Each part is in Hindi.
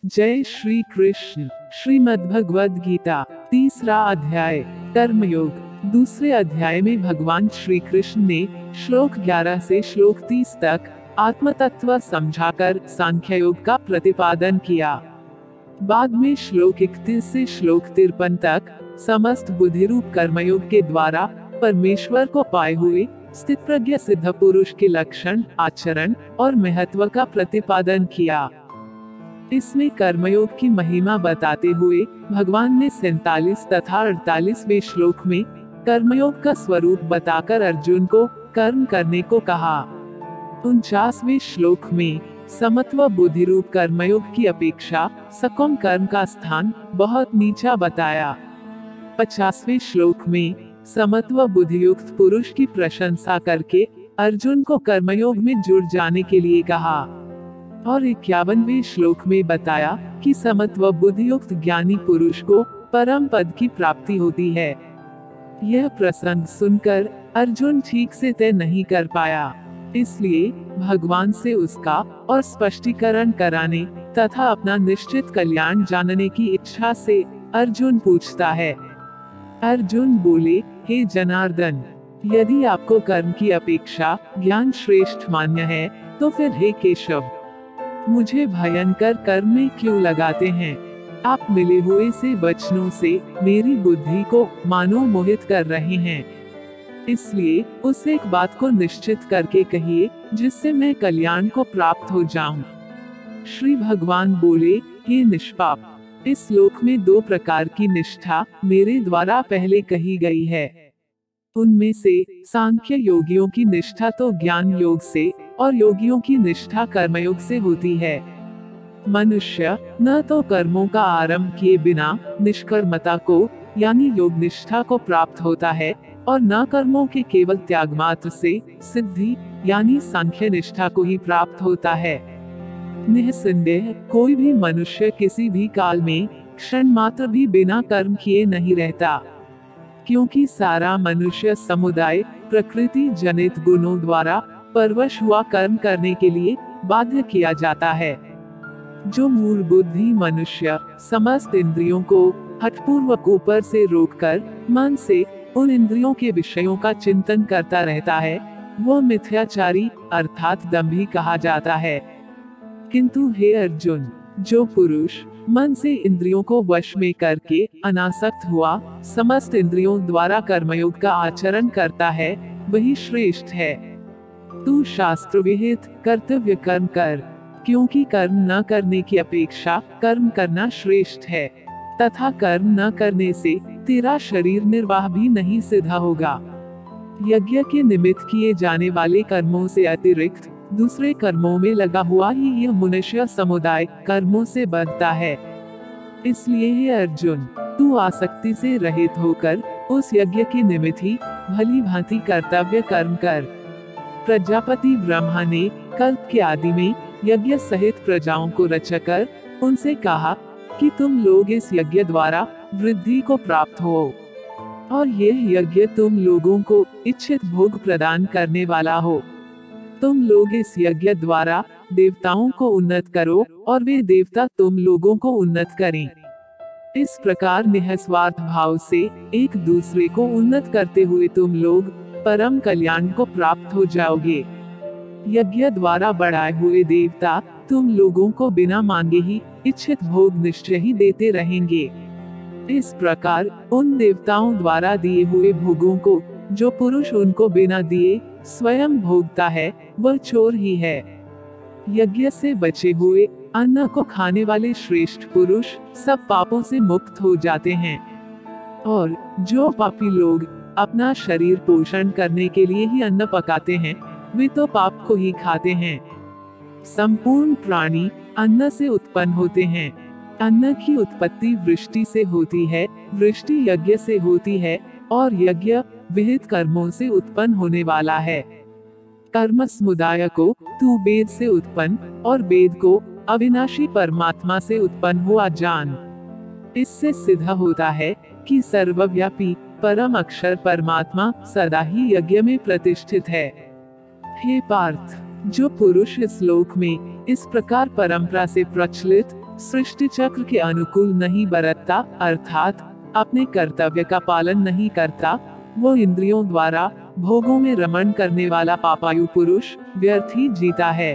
जय श्री कृष्ण। श्रीमद्भगवद गीता तीसरा अध्याय कर्मयोग। दूसरे अध्याय में भगवान श्री कृष्ण ने श्लोक 11 से श्लोक 30 तक आत्मतत्व समझाकर सांख्ययोग का प्रतिपादन किया। बाद में श्लोक 31 से श्लोक 53 तक समस्त बुद्धिरूप कर्मयोग के द्वारा परमेश्वर को पाए हुए स्थितप्रज्ञ सिद्ध पुरुष के लक्षण, आचरण और महत्व का प्रतिपादन किया। इसमें कर्मयोग की महिमा बताते हुए भगवान ने 47 तथा 48वें श्लोक में कर्मयोग का स्वरूप बताकर अर्जुन को कर्म करने को कहा। 49वें श्लोक में समत्व बुद्धिरूप कर्मयोग की अपेक्षा सकौम कर्म का स्थान बहुत नीचा बताया। 50वें श्लोक में समत्व बुद्धियुक्त पुरुष की प्रशंसा करके अर्जुन को कर्मयोग में जुड़ जाने के लिए कहा और 51वें श्लोक में बताया कि समत्व बुद्धियुक्त ज्ञानी पुरुष को परम पद की प्राप्ति होती है। यह प्रसंग सुनकर अर्जुन ठीक से तय नहीं कर पाया, इसलिए भगवान से उसका और स्पष्टीकरण कराने तथा अपना निश्चित कल्याण जानने की इच्छा से अर्जुन पूछता है। अर्जुन बोले, हे जनार्दन, यदि आपको कर्म की अपेक्षा ज्ञान श्रेष्ठ मान्य है तो फिर हे केशव, मुझे भयंकर कर्म में क्यों लगाते हैं? आप मिले हुए से वचनों से मेरी बुद्धि को मानो मोहित कर रहे हैं। इसलिए उस एक बात को निश्चित करके कहिए जिससे मैं कल्याण को प्राप्त हो जाऊं। श्री भगवान बोले, हे निष्पाप, इस लोक में 2 प्रकार की निष्ठा मेरे द्वारा पहले कही गई है। उनमें से सांख्य योगियों की निष्ठा तो ज्ञान योग से और योगियों की निष्ठा कर्मयोग से होती है। मनुष्य न तो कर्मों का आरंभ किए बिना निष्कर्मता को यानी योग निष्ठा को प्राप्त होता है और न कर्मों के केवल त्याग मात्र से सिद्धि यानी सांख्य निष्ठा को ही प्राप्त होता है। निःसंदेह कोई भी मनुष्य किसी भी काल में क्षण मात्र भी बिना कर्म किए नहीं रहता, क्योंकि सारा मनुष्य समुदाय प्रकृति जनित गुणों द्वारा परवश हुआ कर्म करने के लिए बाध्य किया जाता है। जो मूल बुद्धि मनुष्य समस्त इंद्रियों को हठपूर्वक ऊपर से रोककर मन से उन इंद्रियों के विषयों का चिंतन करता रहता है, वो मिथ्याचारी अर्थात दंभी कहा जाता है। किंतु हे अर्जुन, जो पुरुष मन से इंद्रियों को वश में करके अनासक्त हुआ समस्त इंद्रियों द्वारा कर्मयोग का आचरण करता है, वही श्रेष्ठ है। तू शास्त्र विहित कर्तव्य कर्म कर, क्योंकि कर्म न करने की अपेक्षा कर्म करना श्रेष्ठ है तथा कर्म न करने से तेरा शरीर निर्वाह भी नहीं सिद्ध होगा। यज्ञ के निमित्त किए जाने वाले कर्मों से अतिरिक्त दूसरे कर्मों में लगा हुआ ही यह मनुष्य समुदाय कर्मों से बंधता है। इसलिए हे अर्जुन, तू आसक्ति से रहित होकर उस यज्ञ के निमित्त ही भली भांति कर्तव्य कर्म कर। प्रजापति ब्रह्मा ने कल्प के आदि में यज्ञ सहित प्रजाओं को रचकर उनसे कहा कि तुम लोग इस यज्ञ द्वारा वृद्धि को प्राप्त हो और यह यज्ञ तुम लोगों को इच्छित भोग प्रदान करने वाला हो। तुम लोग इस यज्ञ द्वारा देवताओं को उन्नत करो और वे देवता तुम लोगों को उन्नत करें। इस प्रकार निःस्वार्थ भाव से एक दूसरे को उन्नत करते हुए तुम लोग परम कल्याण को प्राप्त हो जाओगे। यज्ञ द्वारा बढ़ाए हुए देवता तुम लोगों को बिना मांगे ही इच्छित भोग निश्चय ही देते रहेंगे। इस प्रकार उन देवताओं द्वारा दिए हुए भोगों को जो पुरुष उनको बिना दिए स्वयं भोगता है, वह चोर ही है। यज्ञ से बचे हुए अन्न को खाने वाले श्रेष्ठ पुरुष सब पापों से मुक्त हो जाते हैं, और जो पापी लोग अपना शरीर पोषण करने के लिए ही अन्न पकाते हैं, वे तो पाप को ही खाते हैं। संपूर्ण प्राणी अन्न से उत्पन्न होते हैं। अन्न की उत्पत्ति वृष्टि से होती है, वृष्टि यज्ञ से होती है और यज्ञ विहित कर्मों से उत्पन्न होने वाला है। कर्म समुदाय को तू वेद से उत्पन्न और वेद को अविनाशी परमात्मा से उत्पन्न हुआ जान। इससे सिद्ध होता है कि सर्वव्यापी परम अक्षर परमात्मा सदा ही यज्ञ में प्रतिष्ठित है। हे पार्थ, जो पुरुष इस लोक में इस प्रकार परंपरा से प्रचलित सृष्टि चक्र के अनुकूल नहीं बरतता, अर्थात अपने कर्तव्य का पालन नहीं करता, वो इंद्रियों द्वारा भोगों में रमण करने वाला पापायु पुरुष व्यर्थ ही जीता है।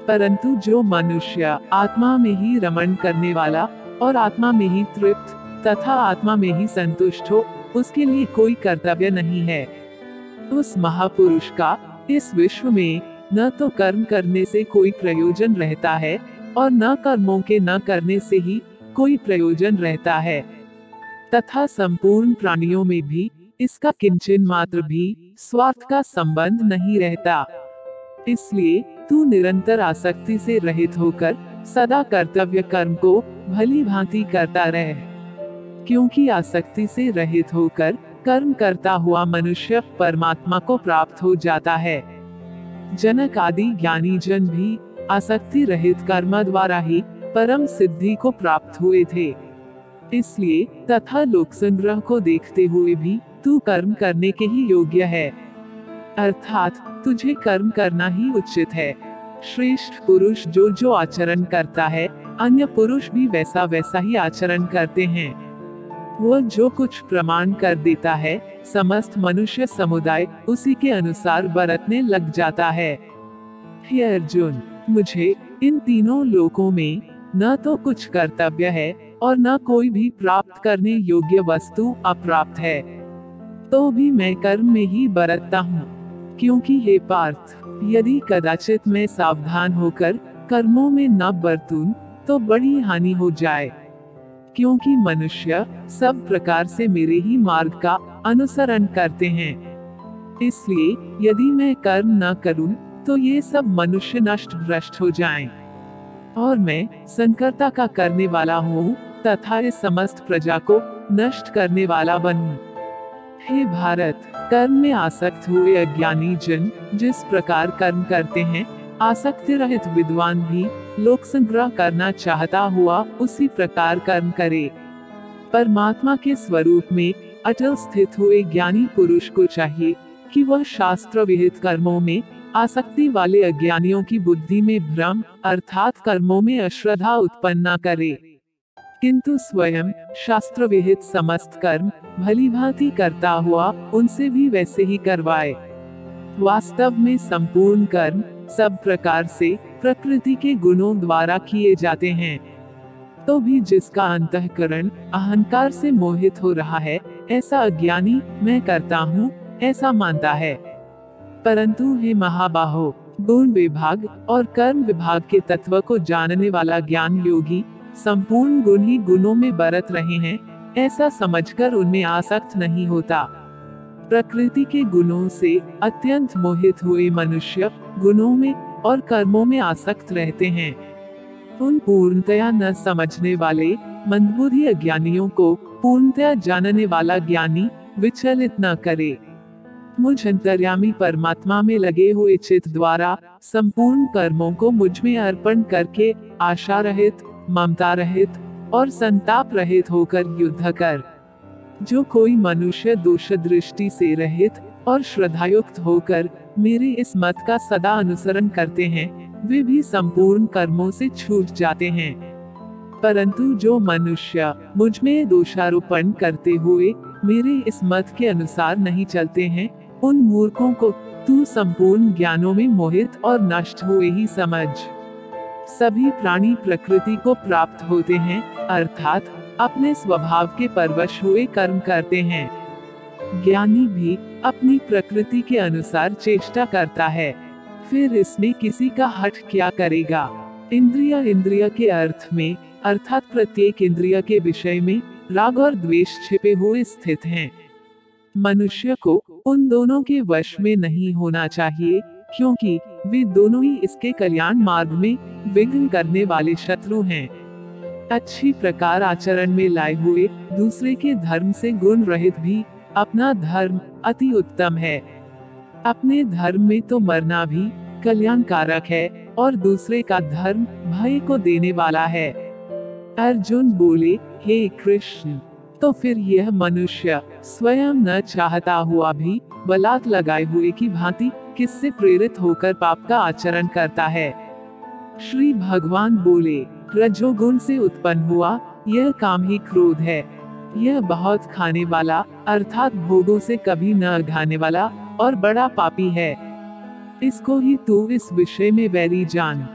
परंतु जो मनुष्य आत्मा में ही रमण करने वाला और आत्मा में ही तृप्त तथा आत्मा में ही संतुष्ट हो, उसके लिए कोई कर्तव्य नहीं है। उस महापुरुष का इस विश्व में न तो कर्म करने से कोई प्रयोजन रहता है और न कर्मों के न करने से ही कोई प्रयोजन रहता है, तथा संपूर्ण प्राणियों में भी इसका किंचन मात्र भी स्वार्थ का संबंध नहीं रहता। इसलिए तू निरंतर आसक्ति से रहित होकर सदा कर्तव्य कर्म को भली भांति करता रहे, क्योंकि आसक्ति से रहित होकर कर्म करता हुआ मनुष्य परमात्मा को प्राप्त हो जाता है। जनक आदि ज्ञानी जन भी आसक्ति रहित कर्म द्वारा ही परम सिद्धि को प्राप्त हुए थे। इसलिए तथा लोक संग्रह को देखते हुए भी तू कर्म करने के ही योग्य है, अर्थात तुझे कर्म करना ही उचित है। श्रेष्ठ पुरुष जो जो आचरण करता है, अन्य पुरुष भी वैसा वैसा ही आचरण करते हैं। वह जो कुछ प्रमाण कर देता है, समस्त मनुष्य समुदाय उसी के अनुसार बरतने लग जाता है। हे अर्जुन, मुझे इन तीनों लोकों में न तो कुछ कर्तव्य है और न कोई भी प्राप्त करने योग्य वस्तु अप्राप्त है, तो भी मैं कर्म में ही बरतता हूँ। क्योंकि हे पार्थ, यदि कदाचित मैं सावधान होकर कर्मों में न बरतूं तो बड़ी हानि हो जाए, क्योंकि मनुष्य सब प्रकार से मेरे ही मार्ग का अनुसरण करते हैं। इसलिए यदि मैं कर्म न करूं तो ये सब मनुष्य नष्ट भ्रष्ट हो जाएं, और मैं संकर्ता का करने वाला हूँ तथा इस समस्त प्रजा को नष्ट करने वाला बनूं। हे भारत, कर्म में आसक्त हुए अज्ञानी जन जिस प्रकार कर्म करते हैं, आसक्ति रहित विद्वान भी लोक संग्रह करना चाहता हुआ उसी प्रकार कर्म करे। परमात्मा के स्वरूप में अटल स्थित हुए ज्ञानी पुरुष को चाहिए कि वह शास्त्र विहित कर्मों में आसक्ति वाले अज्ञानियों की बुद्धि में भ्रम अर्थात कर्मों में अश्रद्धा उत्पन्न न करे, किंतु स्वयं शास्त्र विहित समस्त कर्म भली भांति करता हुआ उनसे भी वैसे ही करवाए। वास्तव में संपूर्ण कर्म सब प्रकार से प्रकृति के गुणों द्वारा किए जाते हैं, तो भी जिसका अंतःकरण अहंकार से मोहित हो रहा है, ऐसा अज्ञानी मैं करता हूँ ऐसा मानता है। परंतु हे महाबाहो, गुण विभाग और कर्म विभाग के तत्व को जानने वाला ज्ञान योगी संपूर्ण गुण ही गुणों में बरत रहे हैं, ऐसा समझकर उनमें आसक्त नहीं होता। प्रकृति के गुणों से अत्यंत मोहित हुए मनुष्य गुणों में और कर्मों में आसक्त रहते हैं। उन पूर्णतया न समझने वाले मंदबुद्धि अज्ञानियों को पूर्णतया जानने वाला ज्ञानी विचलित न करे। मुझ अंतर्यामी परमात्मा में लगे हुए चित्त द्वारा संपूर्ण कर्मों को मुझ में अर्पण करके आशा रहित, ममता रहित और संताप रहित होकर युद्ध कर। जो कोई मनुष्य दोष दृष्टि से रहित और श्रद्धायुक्त होकर मेरे इस मत का सदा अनुसरण करते हैं, वे भी संपूर्ण कर्मों से छूट जाते हैं। परंतु जो मनुष्य मुझ में दोषारोपण करते हुए मेरे इस मत के अनुसार नहीं चलते हैं, उन मूर्खों को तू संपूर्ण ज्ञानों में मोहित और नष्ट हुए ही समझ। सभी प्राणी प्रकृति को प्राप्त होते हैं, अर्थात अपने स्वभाव के परवश हुए कर्म करते हैं। ज्ञानी भी अपनी प्रकृति के अनुसार चेष्टा करता है, फिर इसमें किसी का हठ क्या करेगा। इंद्रिय के अर्थ में अर्थात प्रत्येक इंद्रिय के विषय में राग और द्वेष छिपे हुए स्थित हैं। मनुष्य को उन दोनों के वश में नहीं होना चाहिए, क्योंकि वे दोनों ही इसके कल्याण मार्ग में विघ्न करने वाले शत्रु हैं। अच्छी प्रकार आचरण में लाए हुए दूसरे के धर्म से गुण रहित भी अपना धर्म अति उत्तम है। अपने धर्म में तो मरना भी कल्याणकारक है और दूसरे का धर्म भय को देने वाला है। अर्जुन बोले, हे कृष्ण, तो फिर यह मनुष्य स्वयं न चाहता हुआ भी बलात् लगाए हुए की भांति किससे प्रेरित होकर पाप का आचरण करता है। श्री भगवान बोले, रजोगुण से उत्पन्न हुआ, यह काम ही क्रोध है। यह बहुत खाने वाला अर्थात भोगों से कभी न अघाने वाला और बड़ा पापी है। इसको ही तू इस विषय में वैरी जान।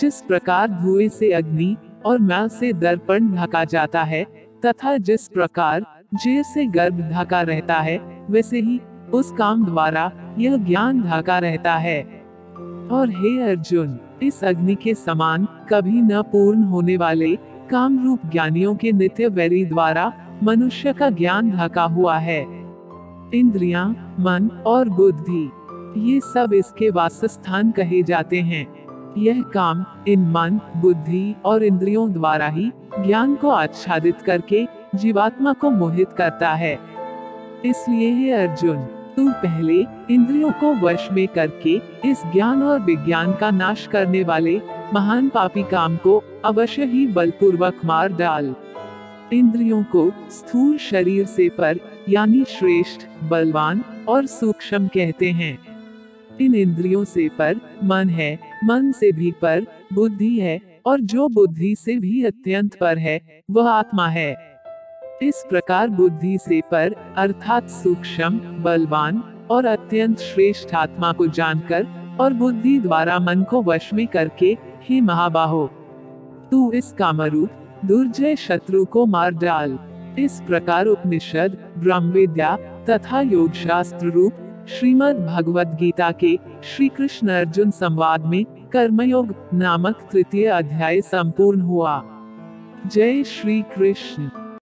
जिस प्रकार धुएं से अग्नि और मैल से दर्पण ढका जाता है, तथा जिस प्रकार जय से गर्भ ढका रहता है, वैसे ही उस काम द्वारा यह ज्ञान ढका रहता है। और हे अर्जुन, इस अग्नि के समान कभी न पूर्ण होने वाले काम रूप ज्ञानियों के नित्य वैरी द्वारा मनुष्य का ज्ञान ढका हुआ है। इंद्रियां, मन और बुद्धि, ये सब इसके वासस्थान कहे जाते हैं। यह काम इन मन, बुद्धि और इंद्रियों द्वारा ही ज्ञान को आच्छादित करके जीवात्मा को मोहित करता है। इसलिए हे अर्जुन, तू पहले इंद्रियों को वश में करके इस ज्ञान और विज्ञान का नाश करने वाले महान पापी काम को अवश्य ही बलपूर्वक मार डाल। इंद्रियों को स्थूल शरीर से पर यानी श्रेष्ठ, बलवान और सूक्ष्म कहते हैं। इन इंद्रियों से पर मन है, मन से भी पर बुद्धि है, और जो बुद्धि से भी अत्यंत पर है वह आत्मा है। इस प्रकार बुद्धि से पर अर्थात सूक्ष्म, बलवान और अत्यंत श्रेष्ठ आत्मा को जानकर और बुद्धि द्वारा मन को वश में करके, हे महाबाहो, तू इस कामरूप दुर्जय शत्रु को मार डाल। इस प्रकार उपनिषद, ब्रह्म विद्या तथा योग शास्त्र रूप श्रीमद् भगवद गीता के श्री कृष्ण अर्जुन संवाद में कर्मयोग नामक तृतीय अध्याय संपूर्ण हुआ। जय श्री कृष्ण।